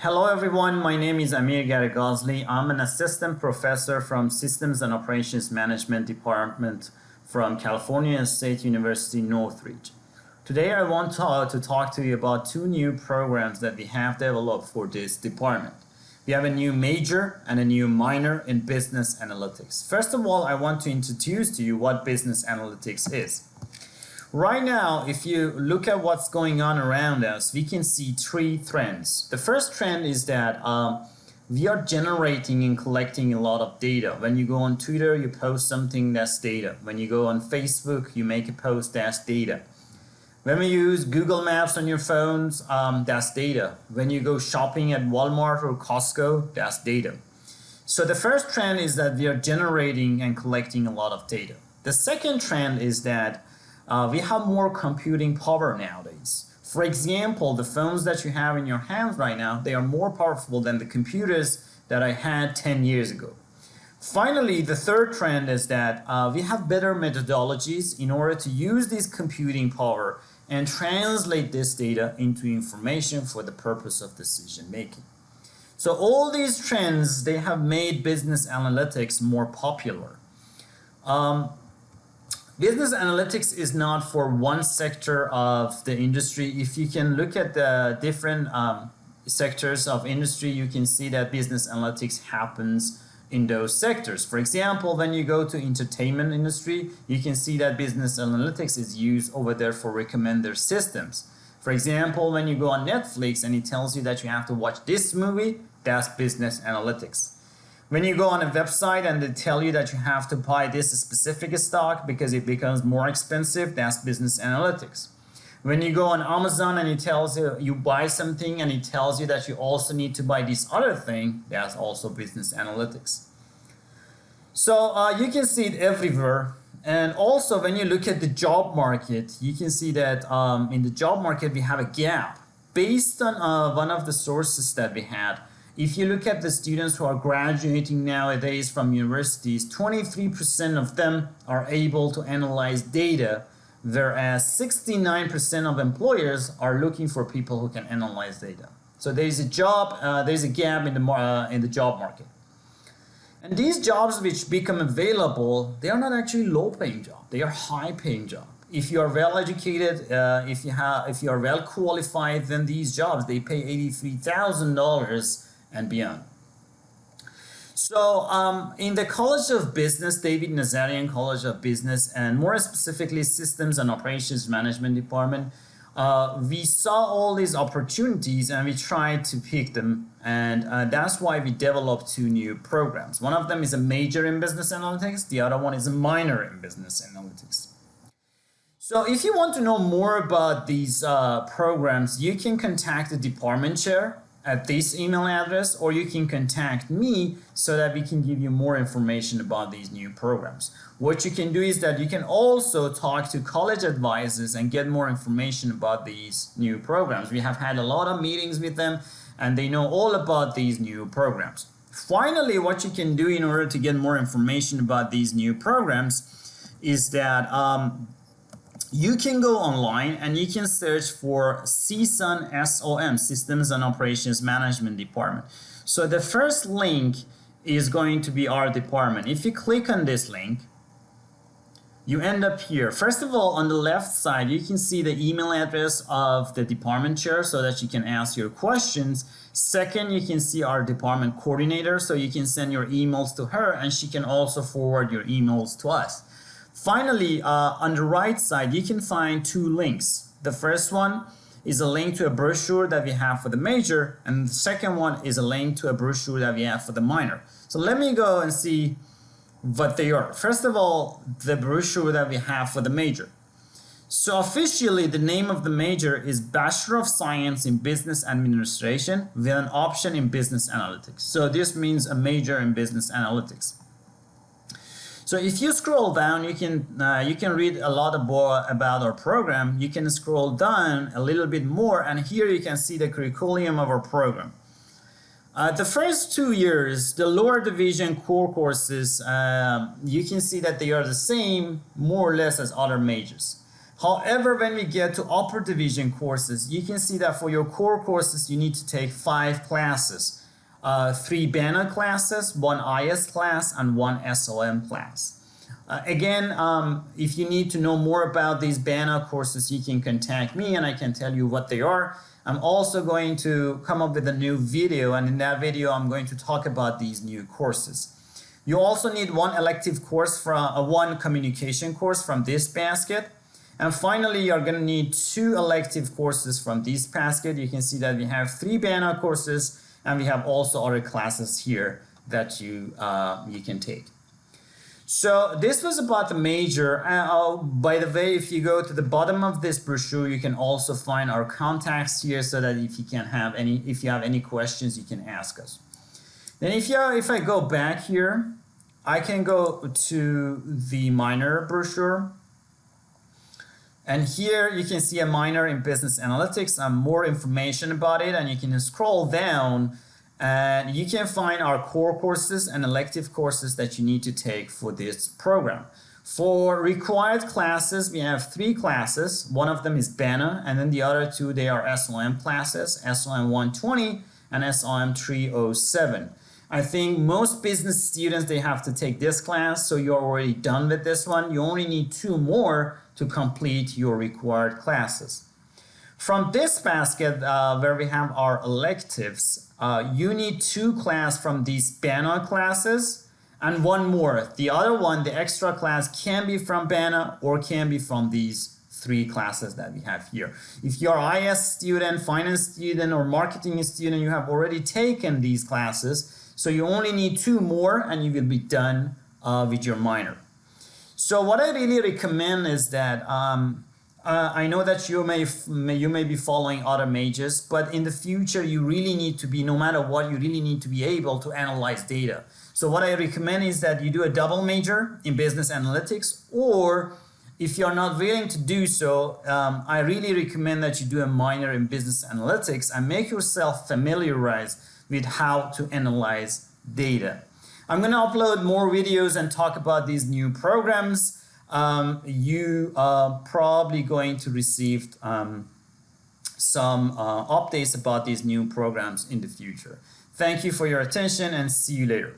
Hello everyone, my name is Amir Garagazli. I'm an assistant professor from Systems and Operations Management Department from California State University, Northridge. Today I want to talk to you about two new programs that we have developed for this department. We have a new major and a new minor in business analytics. First of all, I want to introduce to you what business analytics is. Right now, if you look at what's going on around us, we can see three trends. The first trend is that we are generating and collecting a lot of data. When you go on Twitter, you post something, that's data. When you go on Facebook, you make a post, that's data. When we use Google Maps on your phones, that's data. When you go shopping at Walmart or Costco, that's data. So the first trend is that we are generating and collecting a lot of data. The second trend is that we have more computing power nowadays. For example, the phones that you have in your hands right now, they are more powerful than the computers that I had 10 years ago. Finally, the third trend is that we have better methodologies in order to use this computing power and translate this data into information for the purpose of decision making. So all these trends, they have made business analytics more popular. Business analytics is not for one sector of the industry. If you can look at the different sectors of industry, you can see that business analytics happens in those sectors. For example, when you go to entertainment industry, you can see that business analytics is used over there for recommender systems. For example, when you go on Netflix and it tells you that you have to watch this movie, that's business analytics. When you go on a website and they tell you that you have to buy this specific stock because it becomes more expensive, that's business analytics. When you go on Amazon and it tells you you buy something and it tells you that you also need to buy this other thing, that's also business analytics. So you can see it everywhere. And also when you look at the job market, you can see that in the job market we have a gap. Based on one of the sources that we had, if you look at the students who are graduating nowadays from universities, 23% of them are able to analyze data, whereas 69% of employers are looking for people who can analyze data. So there's a gap in the job market. And these jobs which become available, they are not actually low-paying jobs, they are high-paying jobs. If you are well educated, if you are well qualified, then these jobs, they pay $83,000 and beyond. So in the College of Business, David Nazarian College of Business, and more specifically Systems and Operations Management Department, we saw all these opportunities and we tried to pick them, and that's why we developed two new programs. One of them is a major in business analytics, the other one is a minor in business analytics. So if you want to know more about these programs, you can contact the department chair at this email address, or you can contact me so that we can give you more information about these new programs. What you can do is that you can also talk to college advisors and get more information about these new programs. We have had a lot of meetings with them and they know all about these new programs. Finally, what you can do in order to get more information about these new programs is that you can go online and you can search for CSUN SOM, Systems and Operations Management Department. So the first link is going to be our department. If you click on this link, you end up here. First of all, on the left side, you can see the email address of the department chair so that you can ask your questions. Second, you can see our department coordinator, so you can send your emails to her and she can also forward your emails to us. Finally, on the right side, you can find two links. The first one is a link to a brochure that we have for the major, and the second one is a link to a brochure that we have for the minor. So let me go and see what they are. First of all, the brochure that we have for the major. So officially, the name of the major is Bachelor of Science in Business Administration with an option in Business Analytics. So this means a major in Business Analytics. So if you scroll down, you can read a lot about our program. You can scroll down a little bit more, and here you can see the curriculum of our program. The first 2 years, the lower division core courses, you can see that they are the same, more or less, as other majors. However, when we get to upper division courses, you can see that for your core courses, you need to take 5 classes. 3 BANA classes, 1 IS class, and 1 SOM class. Again, if you need to know more about these BANA courses, you can contact me and I can tell you what they are. I'm also going to come up with a new video, and in that video, I'm going to talk about these new courses. You also need 1 elective course from 1 communication course from this basket. And finally, you're going to need 2 elective courses from this basket. You can see that we have 3 BANA courses, and we have also other classes here that you can take. So this was about the major. By the way, if you go to the bottom of this brochure, you can also find our contacts here, so that if you have any questions, you can ask us. Then if I go back here, I can go to the minor brochure. And here you can see a minor in business analytics and more information about it, and you can scroll down and you can find our core courses and elective courses that you need to take for this program. For required classes, we have 3 classes. One of them is BANA, and then the other 2, they are SOM classes, SOM 120 and SOM 307. I think most business students, they have to take this class, so you're already done with this one. You only need 2 more to complete your required classes. From this basket, where we have our electives, you need 2 classes from these BANA classes and 1 more. The other one, the extra class, can be from BANA or can be from these 3 classes that we have here. If you're an IS student, finance student, or marketing student, you have already taken these classes, so you only need 2 more and you will be done with your minor. So what I really recommend is that I know that you may be following other majors, but in the future you really need to be, no matter what, you really need to be able to analyze data. So what I recommend is that you do a double major in business analytics, or if you're not willing to do so, I really recommend that you do a minor in business analytics and make yourself familiarized with how to analyze data. I'm going to upload more videos and talk about these new programs. You are probably going to receive some updates about these new programs in the future. Thank you for your attention and see you later.